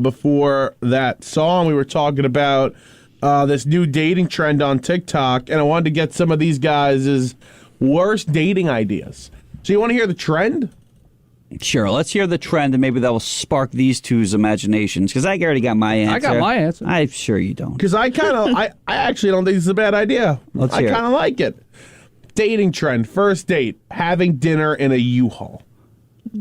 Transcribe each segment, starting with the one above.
before that song, we were talking about this new dating trend on TikTok, and I wanted to get some of these guys' worst dating ideas. So you want to hear the trend? Sure, let's hear the trend, and maybe that will spark these two's imaginations, because I already got my answer. I got my answer. I'm sure you don't. Because I actually don't think this is a bad idea. Let's hear it. I kind of like it. Dating trend, first date, having dinner in a U-Haul.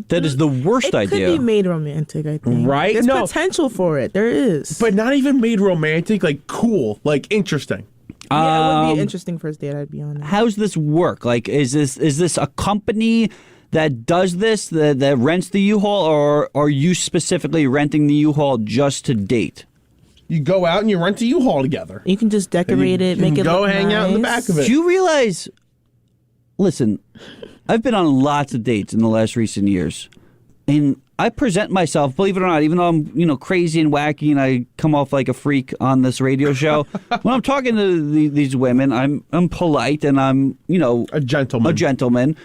That is the worst idea. It could be made romantic, I think. Right? There's No. potential for it. There is. But not even made romantic, like cool, like interesting. Yeah, it would be an interesting first date, I'd be honest. How's this work? Like, is this a company that does this, that rents the U-Haul, or are you specifically renting the U-Haul just to date? You go out and you rent a U-Haul together. You can just decorate it, make it go look hang out in the back of it. Do you realize, listen, I've been on lots of dates in the last recent years, and I present myself, believe it or not, even though I'm crazy and wacky and I come off like a freak on this radio show, when I'm talking to these women, I'm polite and I'm, a gentleman. A gentleman.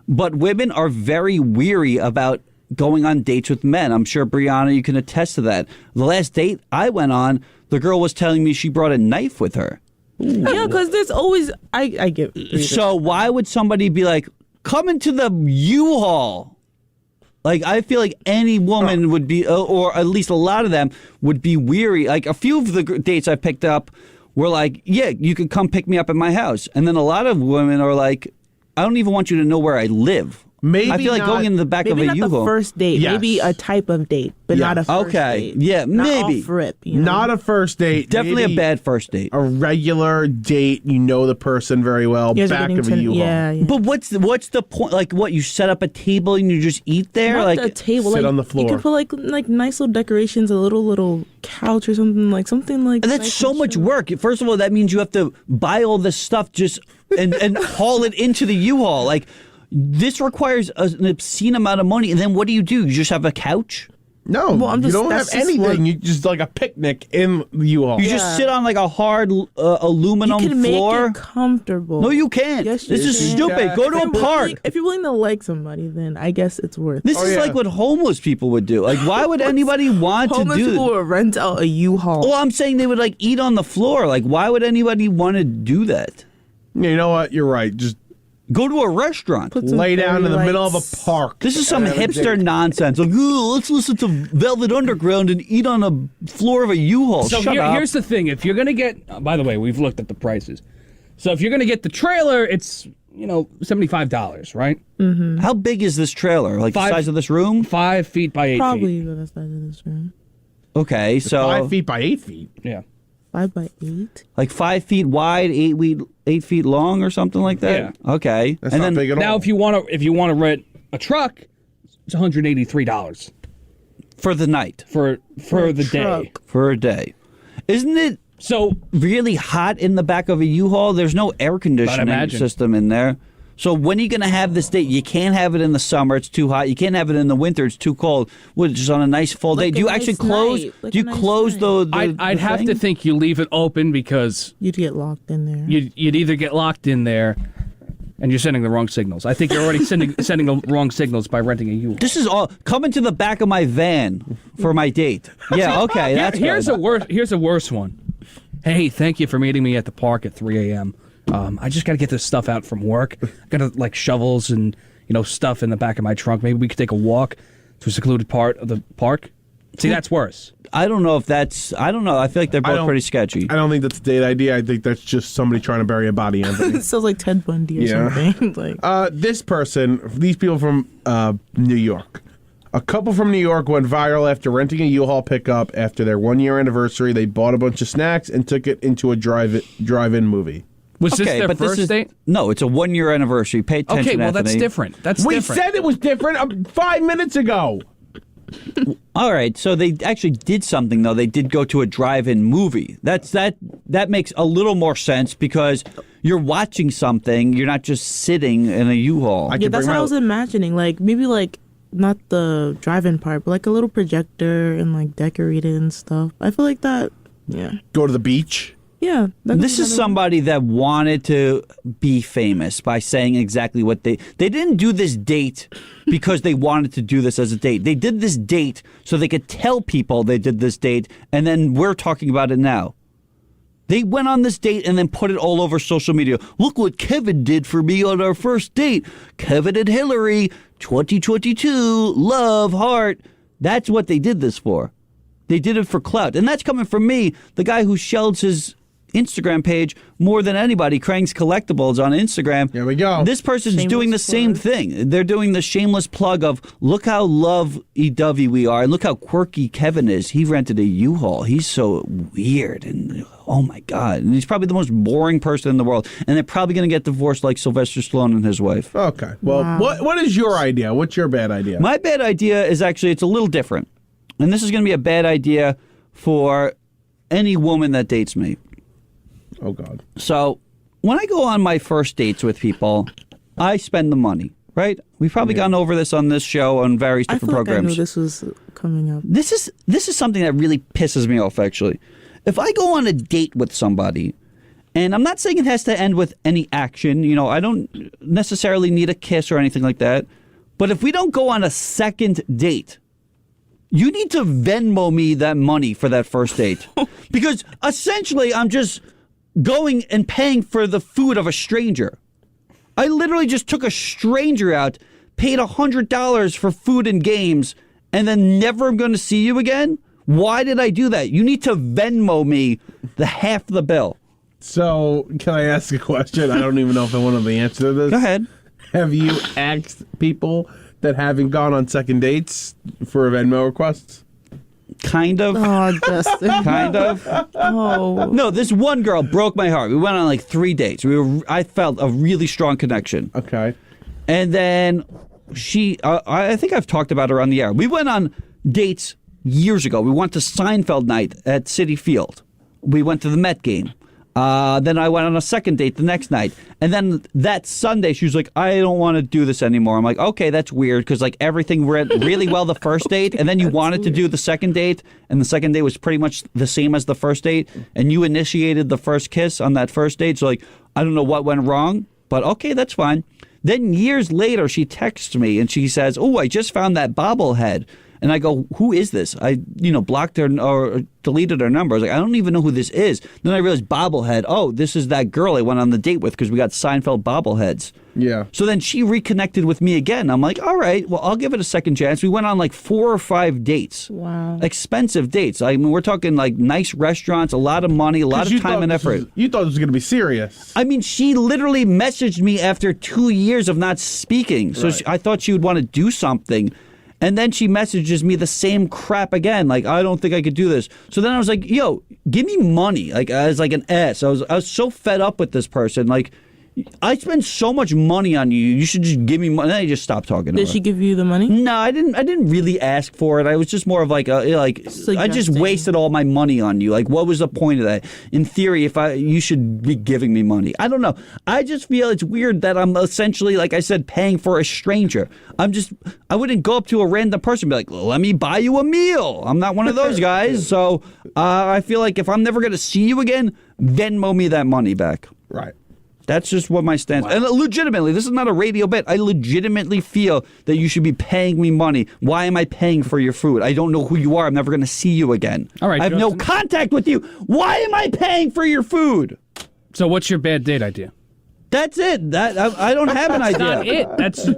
But women are very weary about going on dates with men. I'm sure, Brianna, you can attest to that. The last date I went on, the girl was telling me she brought a knife with her. Yeah, because there's always... I get... So why would somebody be like, come into the U-Haul? Like, I feel like any woman would be, or at least a lot of them, would be weary. Like, a few of the dates I picked up were like, yeah, you could come pick me up at my house. And then a lot of women are like, I don't even want you to know where I live. Maybe I feel like going in the back of a Maybe not U-Haul. the first date. Yes. Maybe a type of date, but not a first Okay. date. Yeah, Not maybe. off rip, you know? Not a first date. Definitely maybe a bad first date. A regular date. You know the person very well. You guys are Back getting of a to- U-Haul. Yeah. But what's the point? Like, what, you set up a table and you just eat there? Not like a table. sit like, on the floor. You can put like nice little decorations, a little couch or something like That's nice so and much chill. work. First of all, that means you have to buy all this stuff just and haul it into the U-Haul. Like, this requires an obscene amount of money. And then what do? You just have a couch? No, Well, I'm you just- don't have that's just anything. what- You just like a picnic in the U-Haul. You just sit on like a hard aluminum You can floor? make it comfortable. No, you can't. Yes, this you is can. stupid. Yeah. Go to a park. If you're willing to like somebody, then I guess it's worth it. This is yeah. like what homeless people would do. Like, why would anybody want to Homeless do people this? will rent out a U-Haul. Well, I'm saying they would like eat on the floor. Like, why would anybody want to do that? You know what? You're right. Just Go to a restaurant. Put some lay down in the fairy middle of a lights. park. This is some and have a hipster date. nonsense. Like, ooh, let's listen to Velvet Underground and eat on a floor of a U-Haul. So Shut up. here's the thing: if you're gonna get, by the way, we've looked at the prices. So if you're gonna get the trailer, it's $75, right? How big is this trailer? Like the 5 size of this room? 5 feet by 8 feet. Probably the size of this room. Okay, so 5 feet by 8 feet. Yeah. 5 by 8. like 5 feet wide, 8 feet long, or something like that. Yeah. Okay, That's not big at all. Now, if you want to rent a truck, it's $183 for the night, for the day. truck. for a day, isn't it? So Really hot in the back of a U-Haul. There's no air conditioning imagine. system in there. So when are you going to have this date? You can't have it in the summer; it's too hot. You can't have it in the winter; it's too cold. What, just on a nice full day? Like Do you a actually nice close? night, like do you a nice close night. the I'd have to thing? think you leave it open because You'd get locked in there. you'd either get locked in there, and you're sending the wrong signals. I think you're already sending the wrong signals by renting a U-Haul. This is all coming to the back of my van for my date. Yeah, okay, that's Here's good. Here's a worse one. Hey, thank you for meeting me at the park at 3 a.m. I just got to get this stuff out from work. I got like shovels and stuff in the back of my trunk. Maybe we could take a walk to a secluded part of the park. See, that's worse. I don't know if that's. I don't know. I feel like they're both don't- pretty sketchy. I don't think that's a date idea. I think that's just somebody trying to bury a body, Anthony. It sounds like Ted Bundy or Yeah. something. Like This person, these people from New York. A couple from New York went viral after renting a U-Haul pickup. After their 1-year anniversary, they bought a bunch of snacks and took it into a drive-in movie. Was this Okay, their but first this is date? no. It's a 1-year anniversary. Pay attention. Okay, well that's Anthony. different. That's We different. said it was different 5 minutes ago. All right, so they actually did something though. They did go to a drive-in movie. That makes a little more sense because you're watching something. You're not just sitting in a U-Haul. I yeah, can that's bring what my- I was imagining. Like maybe like not the drive-in part, but like a little projector and like decorated and stuff. I feel like that. Yeah. Go to the beach. Yeah. This is somebody that wanted to be famous by saying exactly what they didn't do this date because they wanted to do this as a date. They did this date so they could tell people they did this date, and then we're talking about it now. They went on this date and then put it all over social media. Look what Kevin did for me on our first date. Kevin and Hillary, 2022, love, heart. That's what they did this for. They did it for clout. And that's coming from me, the guy who shells his Instagram page more than anybody. Krang's Collectibles on Instagram. Here we go. This person's doing the same thing. They're doing the shameless plug of, look how love-dovey we are, and look how quirky Kevin is. He rented a U-Haul. He's so weird, and oh my God. And he's probably the most boring person in the world. And they're probably going to get divorced like Sylvester Stallone and his wife. Okay. Well, what is your idea? What's your bad idea? My bad idea is actually, it's a little different. And this is going to be a bad idea for any woman that dates me. Oh, God. So when I go on my first dates with people, I spend the money, right? We've probably gone over this on this show on various different programs. I knew this was coming up. This is something that really pisses me off, actually. If I go on a date with somebody, and I'm not saying it has to end with any action, I don't necessarily need a kiss or anything like that, but if we don't go on a second date, you need to Venmo me that money for that first date. Because essentially I'm just going and paying for the food of a stranger. I literally just took a stranger out, paid $100 for food and games, and then never am going to see you again? Why did I do that? You need to Venmo me the half the bill. So, can I ask a question? I don't even know if I want to the answer to this. Go ahead. Have you asked people that haven't gone on second dates for Venmo requests? Kind of. Oh, Justin. Kind of. Oh. No, this one girl broke my heart. We went on like 3 dates. I felt a really strong connection. Okay. And then I think I've talked about her on the air. We went on dates years ago. We went to Seinfeld night at Citi Field. We went to the Met game. Then I went on a second date the next night. And then that Sunday, she was like, I don't want to do this anymore. I'm like, okay, that's weird, because like everything went really well the first date, and then you wanted to do the second date, and the second date was pretty much the same as the first date, and you initiated the first kiss on that first date. So like, I don't know what went wrong, but okay, that's fine. Then years later, she texts me and she says, oh, I just found that bobblehead. And I go, who is this? I, blocked her or deleted her number. I was like, I don't even know who this is. Then I realized bobblehead. Oh, this is that girl I went on the date with because we got Seinfeld bobbleheads. Yeah. So then she reconnected with me again. I'm like, all right, well, I'll give it a second chance. We went on like 4 or 5 dates. Wow. Expensive dates. I mean, we're talking like nice restaurants, a lot of money, a lot of time and effort. You thought it was going to be serious. I mean, she literally messaged me after 2 years of not speaking. So Right. I thought she would want to do something. And then she messages me the same crap again. Like, I don't think I could do this. So then I was like, yo, give me money. Like, as like an ass. I was so fed up with this person. Like, I spend so much money on you. You should just give me money. And then I just stopped talking to her. Did she give you the money? No, I didn't really ask for it. I was just more of like I just wasted all my money on you. Like, what was the point of that? In theory, you should be giving me money. I don't know. I just feel it's weird that I'm essentially, like I said, paying for a stranger. I wouldn't go up to a random person and be like, well, let me buy you a meal. I'm not one of those guys. So I feel like if I'm never going to see you again, Venmo me that money back. Right. That's just what my stance. And legitimately, this is not a radio bit. I legitimately feel that you should be paying me money. Why am I paying for your food? I don't know who you are. I'm never going to see you again. All right, I have no Justin. contact with you. Why am I paying for your food? So what's your bad date idea? That's it. I don't have an idea. Not it. That's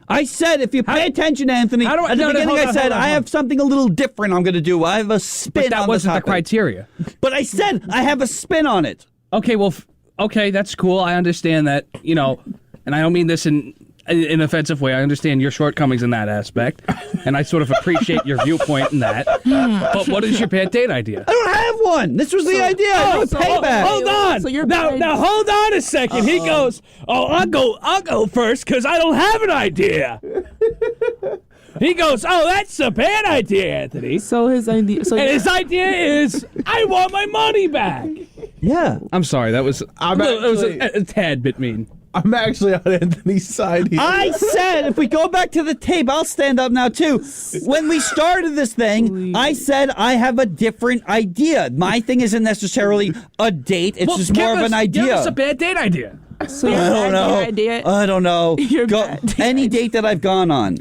I said, if you pay attention, Anthony, How do I- at the no, no, beginning hold I on, said, hold on, I hold have something a little different I'm going to do. I have a spin but that on wasn't the the criteria. But I said I have a spin on it. Okay, well, okay, that's cool. I understand that, and I don't mean this in an offensive way. I understand your shortcomings in that aspect, and I sort of appreciate your viewpoint in that. But what is your bad date idea? I don't have one. This was the idea. I do payback. Hold on. So you're now hold on a second. He goes, "Oh, I'll go first because I don't have an idea." He goes, "Oh, that's a bad idea, Anthony." So his idea. So And his idea is, I want my money back. Yeah. I'm sorry, that was I'm it was actually- a tad bit mean. I'm actually on Anthony's side here. I said, if we go back to the tape, I'll stand up now, too. When we started this thing, I said I have a different idea. My thing isn't necessarily a date. It's just more of an idea. Give us a bad date idea. So I don't know. Idea. I don't know. Your Go, bad date any date that I've gone on.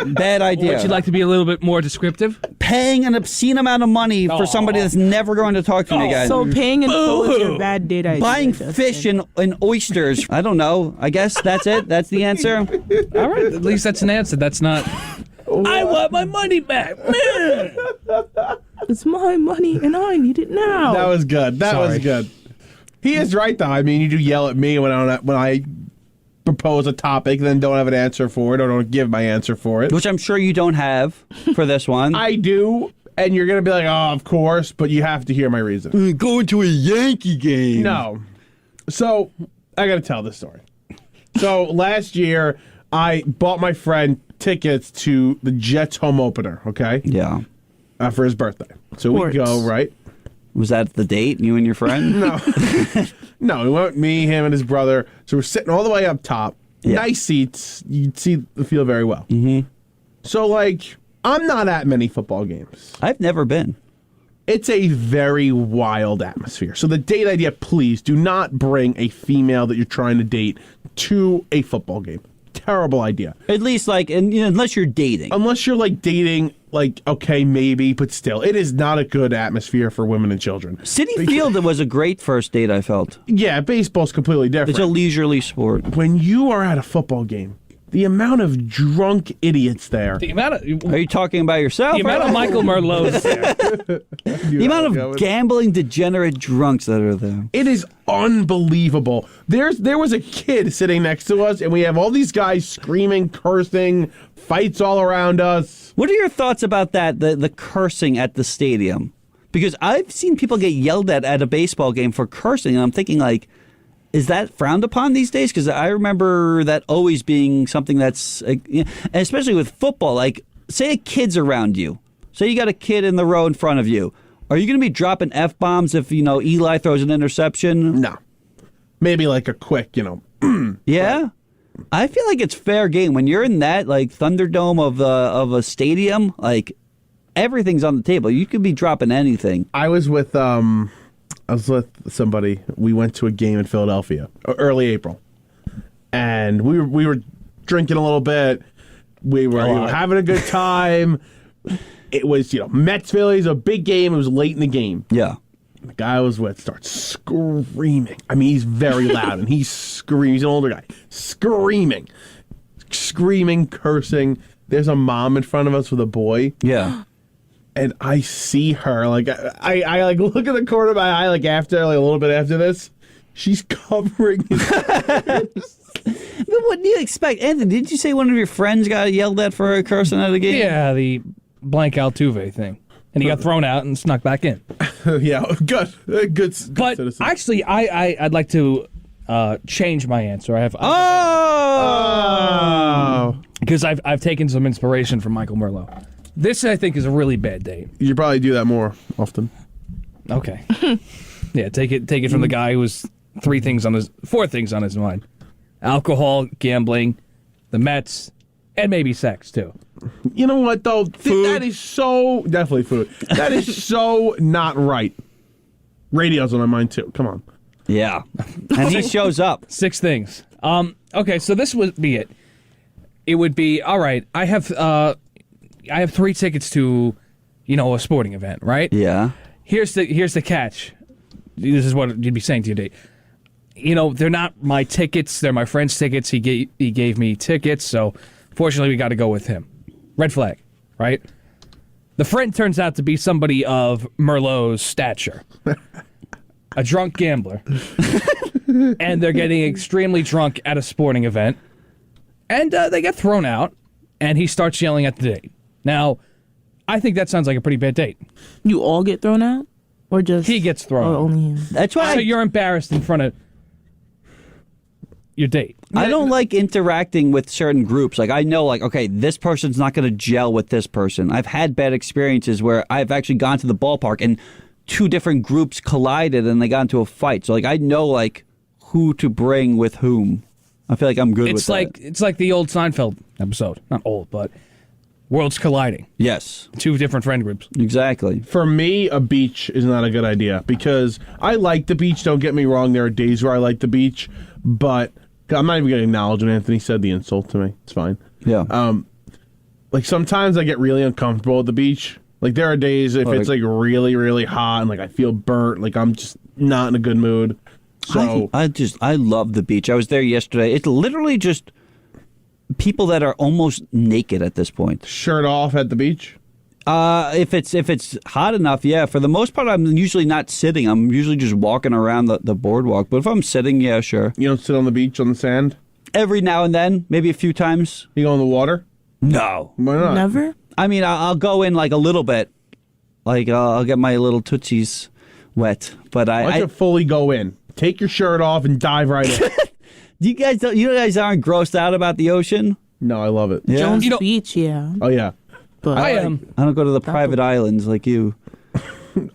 Bad idea. Would you like to be a little bit more descriptive? Paying an obscene amount of money for somebody that's never going to talk to me again. So paying in full is your bad date idea. Buying Justin. fish and oysters. I don't know. I guess that's it. That's the answer. All right, at least that's an answer. That's not. I want my money back. Man. It's my money and I need it now. That was good. That was Sorry. good. He is right, though. I mean, you do yell at me when I propose a topic, then don't have an answer for it, or don't give my answer for it. Which I'm sure you don't have for this one. I do, and you're gonna be like, "Oh, of course," but you have to hear my reason. Going to a Yankee game. No. So I gotta tell this story. So last year, I bought my friend tickets to the Jets home opener. Okay, Yeah. for his birthday. So we Sports. go right. Was that the date? You and your friend? No. No, we went, me, him, and his brother. So we're sitting all the way up top. Yeah. Nice seats. You'd see the field very well. Mm-hmm. So, like, I'm not at many football games. I've never been. It's a very wild atmosphere. So the date idea, please do not bring a female that you're trying to date to a football game. Terrible idea. At least, like, unless you're dating. Unless you're, like, dating, like, okay, maybe, but still, it is not a good atmosphere for women and children. Citi Field was a great first date, I felt. Yeah, baseball's completely different. It's a leisurely sport. When you are at a football game, the amount of drunk idiots there. The amount of Are you talking about yourself? the amount of Michael Merlots there. The amount of gambling degenerate drunks that are there. It is unbelievable. There was a kid sitting next to us, and we have all these guys screaming, cursing, fights all around us. What are your thoughts about that, the cursing at the stadium? Because I've seen people get yelled at a baseball game for cursing, and I'm thinking, like, is that frowned upon these days? Because I remember that always being something that's, and especially with football, like, say a kid's around you. Say you got a kid in the row in front of you. Are you going to be dropping F-bombs if, Eli throws an interception? No. Maybe like a quick, Yeah? I feel like it's fair game. When you're in that, like, Thunderdome of a stadium, like, everything's on the table. You could be dropping anything. I was with somebody. We went to a game in Philadelphia, early April, and we were drinking a little bit. We were having a good time. It was Mets Phillies, a big game. It was late in the game. Yeah. The guy I was with starts screaming. I mean, he's very loud, and he's screaming. He's an older guy, screaming, cursing. There's a mom in front of us with a boy. Yeah. And I see her, like, I like look at the corner of my eye, like, after, like, a little bit after this, she's covering his But what do you expect? Anthony, didn't you say one of your friends got yelled at for cursing at a game? Yeah, the blank Altuve thing. And he got thrown out and snuck back in. Yeah, good But citizen. actually, I'd like to change my answer. Oh! Because I've taken some inspiration from Michael Merlot. This, I think, is a really bad date. You should probably do that more often. Okay. Yeah, take it from the guy who was four things on his mind: alcohol, gambling, the Mets, and maybe sex too. You know what, though? That is so... Definitely food. That is so not right. Radio's on my mind, too. Come on. Yeah. And he shows up. 6 things. Okay, so this would be it. It would be, all right, I have 3 tickets to, a sporting event, right? Yeah. Here's the catch. This is what you'd be saying to your date. They're not my tickets. They're my friend's tickets. He gave me tickets, so fortunately we got to go with him. Red flag, right? The friend turns out to be somebody of Merlot's stature. A drunk gambler. And they're getting extremely drunk at a sporting event. And they get thrown out, and he starts yelling at the date. Now, I think that sounds like a pretty bad date. You all get thrown out? Or just... He gets thrown Oh, out. only him. That's why So you're embarrassed in front of your date. I don't like interacting with certain groups. Like, I know, like, okay, this person's not going to gel with this person. I've had bad experiences where I've actually gone to the ballpark and 2 different groups collided and they got into a fight. So, like, I know, like, who to bring with whom. I feel like I'm good with It's that. like it's like the old Seinfeld episode. Not old, but worlds colliding. Yes, Two different friend groups. exactly. For me, a beach is not a good idea because I like the beach. Don't get me wrong. There are days where I like the beach, but I'm not even going to acknowledge when Anthony said the insult to me. It's fine. Yeah. Like sometimes I get really uncomfortable at the beach. Like there are days if it's like really, really hot and like I feel burnt, like I'm just not in a good mood. So I love the beach. I was there yesterday. It's literally just people that are almost naked at this point. shirt off at the beach. If it's hot enough, yeah. For the most part, I'm usually not sitting. I'm usually just walking around the boardwalk. But if I'm sitting, yeah, sure. You don't sit on the beach on the sand. Every now and then, maybe a few times. You go in the water. No. Why not? Never. I mean, I'll go in like a little bit. Like I'll get my little tootsies wet. But Why don't I you fully go in? Take your shirt off and dive right in. you guys aren't grossed out about the ocean? No, I love it. Yeah. Jones You know- Beach, yeah. Oh yeah. But I am. I don't go to the private islands like you.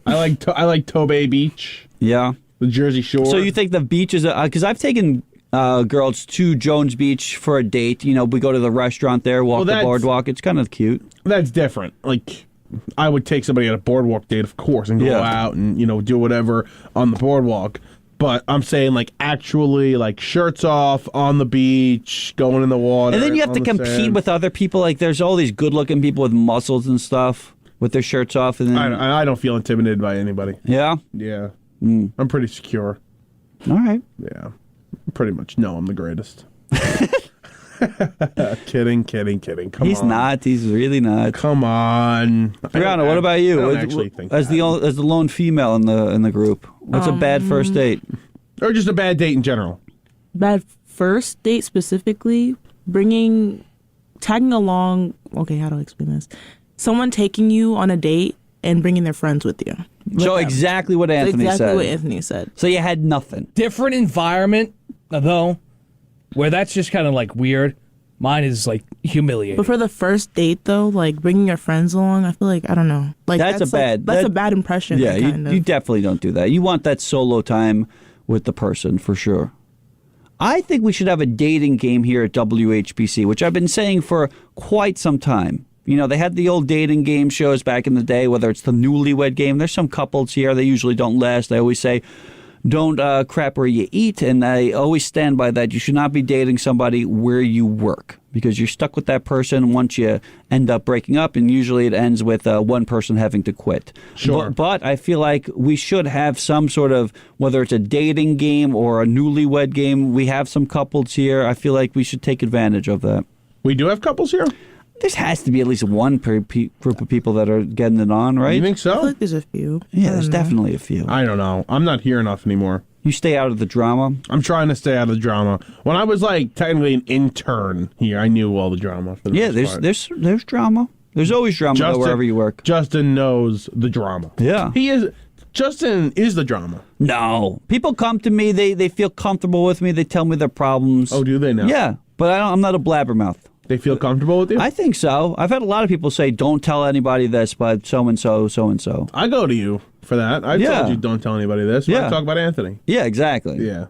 I like Tobay Beach, Yeah. the Jersey Shore. So you think the beach is because I've taken girls to Jones Beach for a date. You know, we go to the restaurant there, walk Well, the that's- boardwalk. It's kind of cute. That's different. Like, I would take somebody on a boardwalk date, of course, and go Yeah. out and, do whatever on the boardwalk. But I'm saying, like, actually, like, shirts off on the beach, going in the water. And then you have on to the compete sand. with other people. Like there's all these good-looking people with muscles and stuff with their shirts off. And then I don't feel intimidated by anybody. yeah, Yeah. Mm. I'm pretty secure. all right. Yeah. Pretty much know I'm the greatest. Kidding. Come He's on. not. He's really not. Come on. Brianna, what about you? I don't As- actually think as that. the lone female in the group, what's a bad first date? Or just a bad date in general. bad first date specifically, tagging along. Okay, how do I explain this? Someone taking you on a date and bringing their friends with you. So them. exactly what Anthony exactly said. what Anthony said. So you had nothing. Different environment, though, where that's just kind of like weird. Mine is like humiliating. But for the first date, though, like bringing your friends along, I feel like I don't know. Like That's a bad- That's that- a bad impression. Yeah, kind of. you definitely don't do that. You want that solo time with the person for sure. I think we should have a dating game here at WHPC, which I've been saying for quite some time. You know, they had the old dating game shows back in the day, whether it's the newlywed game. There's some couples here. They usually don't last. I always say, don't crap where you eat. And I always stand by that. You should not be dating somebody where you work because you're stuck with that person once you end up breaking up. And usually it ends with one person having to quit. Sure. But I feel like we should have some sort of, whether it's a dating game or a newlywed game, we have some couples here. I feel like we should take advantage of that. We do have couples here? There has to be at least one group of people that are getting it on, right? You think I feel so? like there's a few. Yeah, I there's don't know. definitely a few. I don't know. I'm not here enough anymore. You stay out of the drama. I'm trying to stay out of the drama. When I was like technically an intern here, I knew all the drama. For the Yeah, most part. there's drama. There's always drama though, wherever you work. Justin knows the drama. Yeah. Justin is the drama. No, people come to me. They feel comfortable with me. They tell me their problems. Oh, do they now? Yeah, but I'm not a blabbermouth. They feel comfortable with you? I think so. I've had a lot of people say, "Don't tell anybody this," but so and so. I go to you for that. I Yeah. told you don't tell anybody this. Yeah. I talk about Anthony. Yeah, exactly. Yeah.